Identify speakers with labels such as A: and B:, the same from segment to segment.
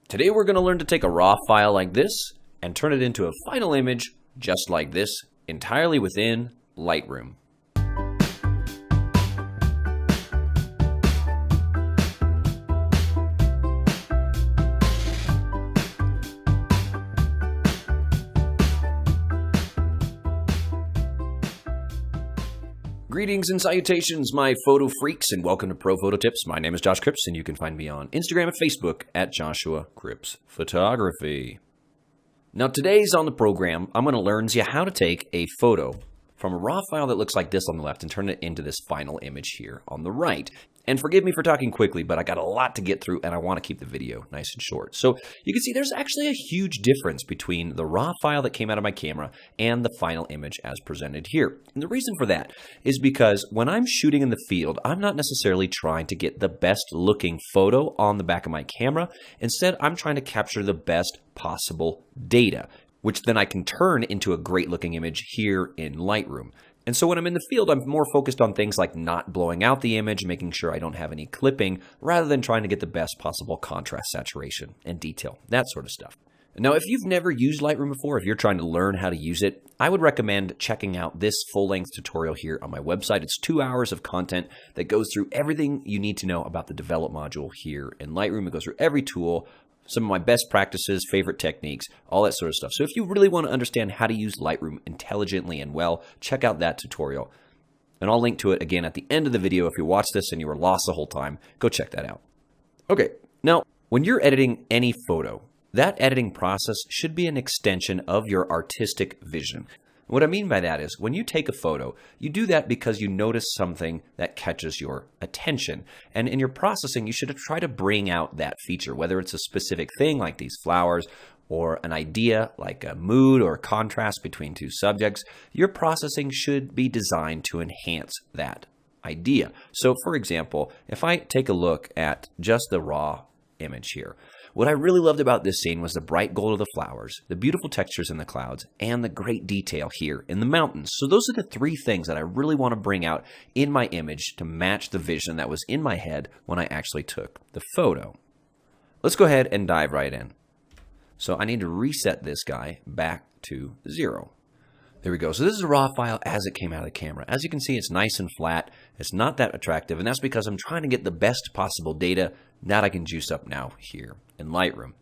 A: Today we're going to learn to take a raw file like this and turn it into a final image just like this, entirely within Lightroom. Greetings and salutations, my photo freaks, and welcome to Pro Photo Tips. My name is Josh Cripps, and you can find me on Instagram and Facebook at Joshua Cripps Photography. Now, today's on the program, I'm going to learn you how to take a photo from a raw file that looks like this on the left and turn it into this final image here on the right. And forgive me for talking quickly, but I got a lot to get through and I want to keep the video nice and short. So you can see there's actually a huge difference between the raw file that came out of my camera and the final image as presented here. And the reason for that is because when I'm shooting in the field, I'm not necessarily trying to get the best looking photo on the back of my camera. Instead, I'm trying to capture the best possible data, which then I can turn into a great looking image here in Lightroom. And so when I'm in the field, I'm more focused on things like not blowing out the image, making sure I don't have any clipping, rather than trying to get the best possible contrast, saturation, and detail, that sort of stuff. Now, if you've never used Lightroom before, if you're trying to learn how to use it, I would recommend checking out this full-length tutorial here on my website. It's 2 hours of content that goes through everything you need to know about the Develop module here in Lightroom. It goes through every tool, some of my best practices, favorite techniques, all that sort of stuff. So if you really want to understand how to use Lightroom intelligently and well, check out that tutorial. And I'll link to it again at the end of the video. If you watch this and you were lost the whole time, go check that out. Okay, now when you're editing any photo, that editing process should be an extension of your artistic vision. What I mean by that is when you take a photo, you do that because you notice something that catches your attention. And in your processing, you should try to bring out that feature, whether it's a specific thing like these flowers or an idea like a mood or contrast between two subjects. Your processing should be designed to enhance that idea. So for example, if I take a look at just the raw image here, what I really loved about this scene was the bright gold of the flowers, the beautiful textures in the clouds, and the great detail here in the mountains. So those are the three things that I really want to bring out in my image to match the vision that was in my head when I actually took the photo. Let's go ahead and dive right in. So I need to reset this guy back to 0. There we go. So this is a raw file as it came out of the camera. As you can see, it's nice and flat. It's not that attractive, and that's because I'm trying to get the best possible data that I can juice up now here in Lightroom.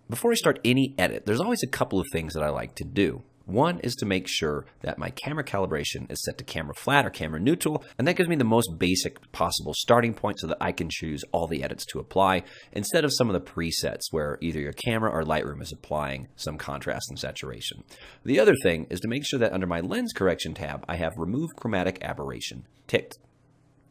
A: Before I start any edit, there's always a couple of things that I like to do. One is to make sure that my camera calibration is set to camera flat or camera neutral, and that gives me the most basic possible starting point so that I can choose all the edits to apply instead of some of the presets where either your camera or Lightroom is applying some contrast and saturation. The other thing is to make sure that under my lens correction tab, I have remove chromatic aberration ticked.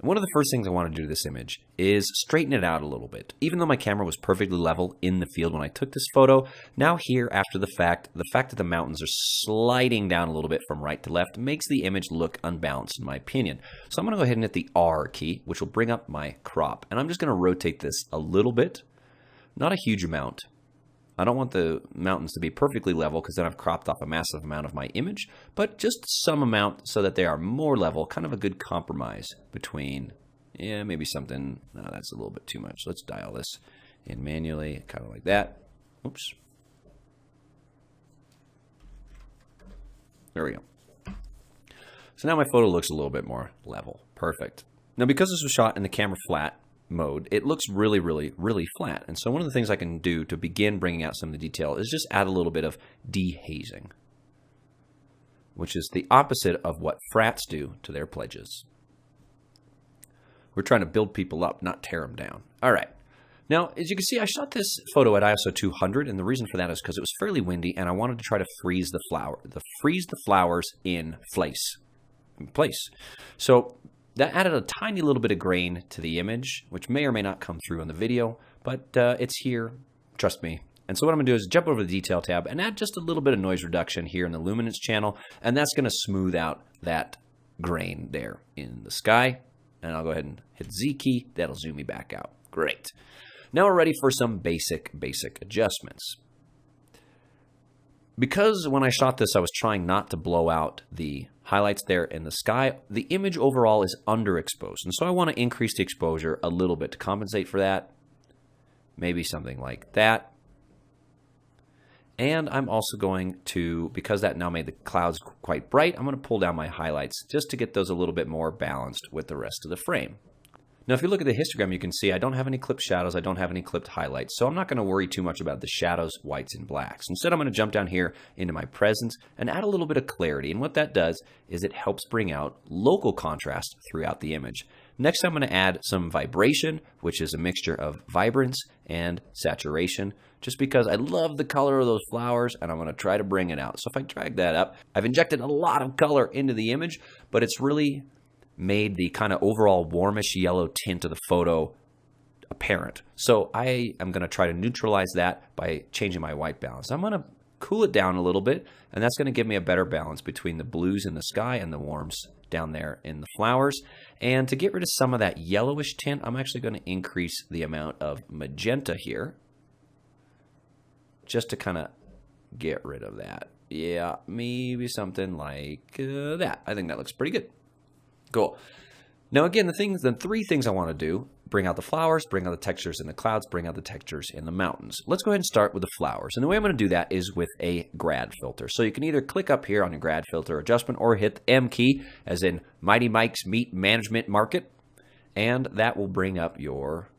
A: One of the first things I want to do to this image is straighten it out a little bit. Even though my camera was perfectly level in the field when I took this photo, now here after the fact that the mountains are sliding down a little bit from right to left makes the image look unbalanced in my opinion. So I'm going to go ahead and hit the R key, which will bring up my crop. And I'm just going to rotate this a little bit, not a huge amount. I don't want the mountains to be perfectly level because then I've cropped off a massive amount of my image, but just some amount so that they are more level, kind of a good compromise between, yeah, maybe something, no, that's a little bit too much. Let's dial this in manually, kind of like that. Oops. There we go. So now my photo looks a little bit more level. Perfect. Now because this was shot in the camera flat mode, it looks really, really, really flat. And so one of the things I can do to begin bringing out some of the detail is just add a little bit of dehazing, which is the opposite of what frats do to their pledges. We're trying to build people up, not tear them down. All right. Now, as you can see, I shot this photo at ISO 200, and the reason for that is because it was fairly windy, and I wanted to try to freeze the flowers in place. So that added a tiny little bit of grain to the image, which may or may not come through on the video, but it's here, trust me. And so what I'm going to do is jump over to the Detail tab and add just a little bit of noise reduction here in the luminance channel, and that's going to smooth out that grain there in the sky. And I'll go ahead and hit Z key. That'll zoom me back out. Great. Now we're ready for some basic adjustments. Because when I shot this, I was trying not to blow out the highlights there in the sky, the image overall is underexposed. And so I want to increase the exposure a little bit to compensate for that. Maybe something like that. And I'm also going to, because that now made the clouds quite bright, I'm going to pull down my highlights just to get those a little bit more balanced with the rest of the frame. Now, if you look at the histogram, you can see I don't have any clipped shadows. I don't have any clipped highlights. So I'm not going to worry too much about the shadows, whites, and blacks. Instead, I'm going to jump down here into my presence and add a little bit of clarity. And what that does is it helps bring out local contrast throughout the image. Next, I'm going to add some vibration, which is a mixture of vibrance and saturation, just because I love the color of those flowers, and I'm going to try to bring it out. So if I drag that up, I've injected a lot of color into the image, but it's really made the kind of overall warmish yellow tint of the photo apparent. So I am going to try to neutralize that by changing my white balance. I'm going to cool it down a little bit, and that's going to give me a better balance between the blues in the sky and the warms down there in the flowers. And to get rid of some of that yellowish tint, I'm actually going to increase the amount of magenta here, just to kind of get rid of that. Yeah, maybe something like that. I think that looks pretty good. Cool. Now again, the three things I want to do: bring out the flowers, bring out the textures in the clouds, bring out the textures in the mountains. Let's go ahead and start with the flowers. And the way I'm going to do that is with a grad filter. So you can either click up here on your grad filter adjustment or hit the M key, as in Mighty Mike's Meat Management Market, and that will bring up your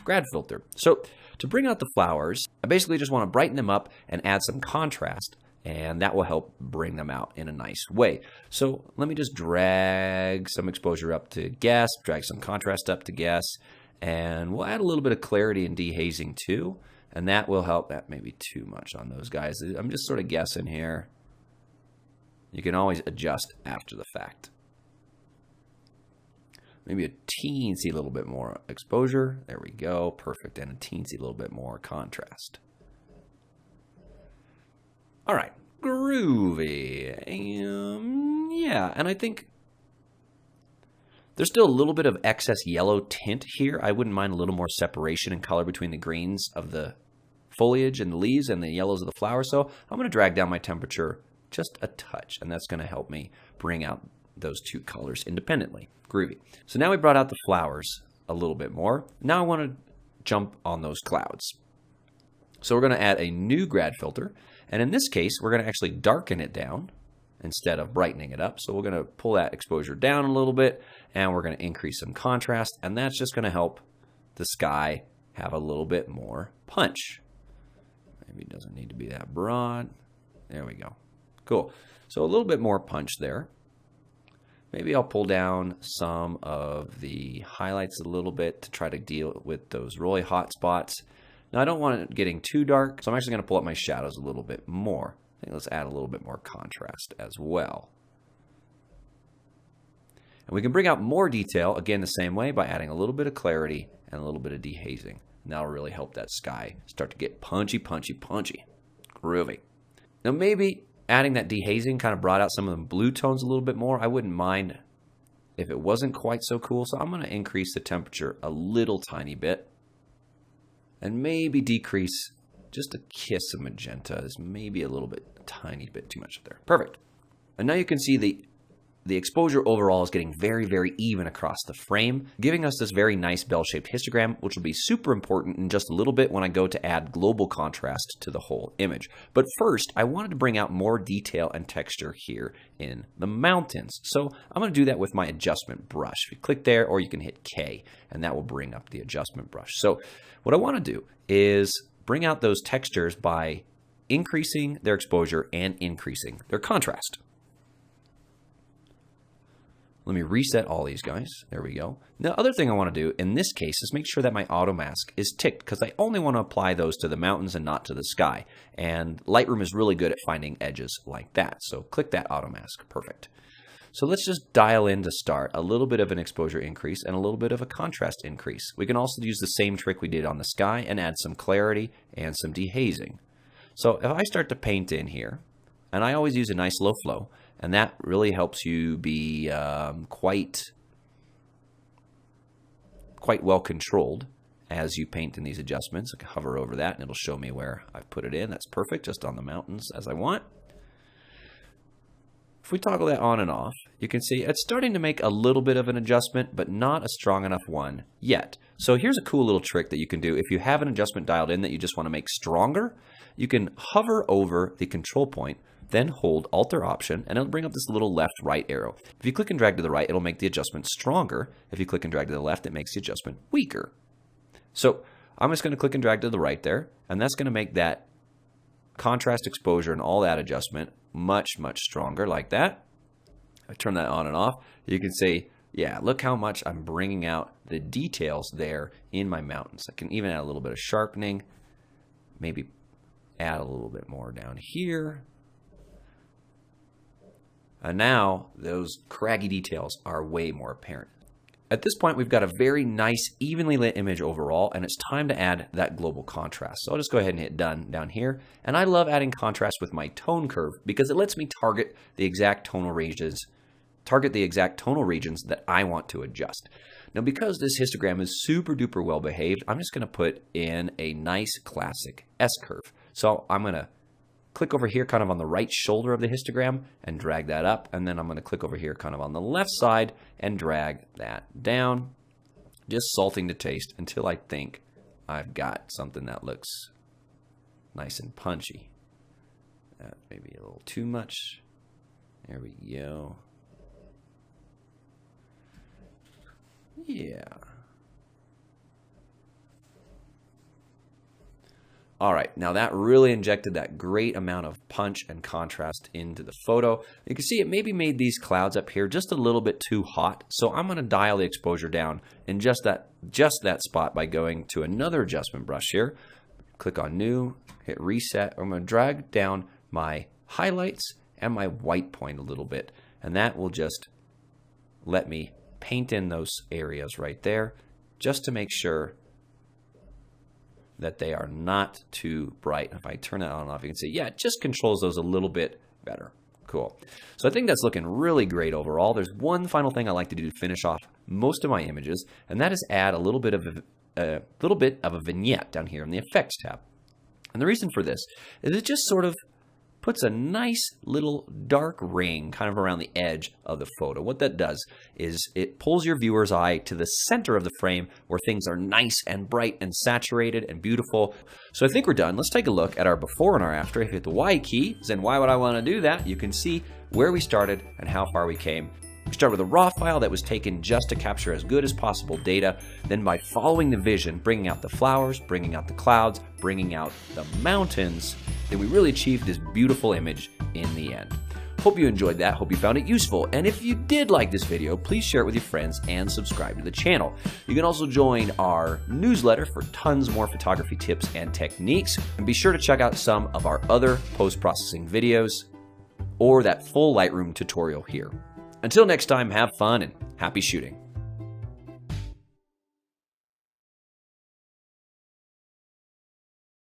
A: grad filter. So to bring out the flowers, I basically just want to brighten them up and add some contrast, and that will help bring them out in a nice way. So let me just drag some exposure up to guess, drag some contrast up to guess, and we'll add a little bit of clarity and dehazing too, and that will help. That may be too much on those guys. I'm just sort of guessing here. You can always adjust after the fact. Maybe a teensy little bit more exposure. There we go. Perfect. And a teensy little bit more contrast. All right, groovy. Yeah, and I think there's still a little bit of excess yellow tint here. I wouldn't mind a little more separation in color between the greens of the foliage and the leaves and the yellows of the flowers. So I'm going to drag down my temperature just a touch, and that's going to help me bring out those two colors independently. Groovy. So now we brought out the flowers a little bit more. Now I want to jump on those clouds. So we're going to add a new grad filter. And in this case, we're going to actually darken it down instead of brightening it up. So we're going to pull that exposure down a little bit, and we're going to increase some contrast. And that's just going to help the sky have a little bit more punch. Maybe it doesn't need to be that broad. There we go. Cool. So a little bit more punch there. Maybe I'll pull down some of the highlights a little bit to try to deal with those really hot spots. Now, I don't want it getting too dark, so I'm actually going to pull up my shadows a little bit more. I think let's add a little bit more contrast as well. And we can bring out more detail, again, the same way, by adding a little bit of clarity and a little bit of dehazing. And that'll really help that sky start to get punchy, punchy, punchy. Groovy. Now, maybe adding that dehazing kind of brought out some of the blue tones a little bit more. I wouldn't mind if it wasn't quite so cool, so I'm going to increase the temperature a little tiny bit. And maybe decrease just a kiss of magenta. Is maybe a little bit, a tiny bit too much there. Perfect. And now you can see the exposure overall is getting very, very even across the frame, giving us this very nice bell-shaped histogram, which will be super important in just a little bit when I go to add global contrast to the whole image. But first, I wanted to bring out more detail and texture here in the mountains. So I'm going to do that with my adjustment brush. If you click there, or you can hit K, and that will bring up the adjustment brush. So what I want to do is bring out those textures by increasing their exposure and increasing their contrast. Let me reset all these guys. There we go. The other thing I want to do in this case is make sure that my auto mask is ticked, because I only want to apply those to the mountains and not to the sky. And Lightroom is really good at finding edges like that. So click that auto mask. Perfect. So let's just dial in to start a little bit of an exposure increase and a little bit of a contrast increase. We can also use the same trick we did on the sky and add some clarity and some dehazing. So if I start to paint in here, and I always use a nice low flow, and that really helps you be quite well controlled as you paint in these adjustments. I can hover over that and it'll show me where I've put it in. That's perfect, just on the mountains as I want. If we toggle that on and off, you can see it's starting to make a little bit of an adjustment, but not a strong enough one yet. So here's a cool little trick that you can do. If you have an adjustment dialed in that you just want to make stronger, you can hover over the control point, then hold Alt or Option, and it'll bring up this little left-right arrow. If you click and drag to the right, it'll make the adjustment stronger. If you click and drag to the left, it makes the adjustment weaker. So I'm just going to click and drag to the right there, and that's going to make that contrast, exposure, and all that adjustment much, much stronger like that. I turn that on and off. You can see, yeah, look how much I'm bringing out the details there in my mountains. I can even add a little bit of sharpening, maybe add a little bit more down here. And now those craggy details are way more apparent. At this point, we've got a very nice, evenly lit image overall, and it's time to add that global contrast. So I'll just go ahead and hit done down here. And I love adding contrast with my tone curve because it lets me target the exact tonal regions that I want to adjust. Now, because this histogram is super duper well behaved, I'm just going to put in a nice classic S-curve. So I'm going to click over here kind of on the right shoulder of the histogram and drag that up. And then I'm going to click over here kind of on the left side and drag that down, just salting to taste until I think I've got something that looks nice and punchy. That may be a little too much. There we go. Yeah. All right, now that really injected that great amount of punch and contrast into the photo. You can see it maybe made these clouds up here just a little bit too hot. So I'm going to dial the exposure down in just that spot by going to another adjustment brush here. Click on New, hit Reset. I'm going to drag down my highlights and my white point a little bit. And that will just let me paint in those areas right there just to make sure that they are not too bright. If I turn that on and off, you can see, yeah, it just controls those a little bit better. Cool. So I think that's looking really great overall. There's one final thing I like to do to finish off most of my images, and that is add a little bit of a vignette down here in the Effects tab. And the reason for this is it just sort of puts a nice little dark ring kind of around the edge of the photo. What that does is it pulls your viewer's eye to the center of the frame where things are nice and bright and saturated and beautiful. So I think we're done. Let's take a look at our before and our after. If you hit the Y key, then why would I want to do that? You can see where we started and how far we came. We started with a raw file that was taken just to capture as good as possible data. Then by following the vision, bringing out the flowers, bringing out the clouds, bringing out the mountains, then we really achieved this beautiful image in the end. Hope you enjoyed that. Hope you found it useful. And if you did like this video, please share it with your friends and subscribe to the channel. You can also join our newsletter for tons more photography tips and techniques. And be sure to check out some of our other post-processing videos or that full Lightroom tutorial here. Until next time, have fun and happy shooting.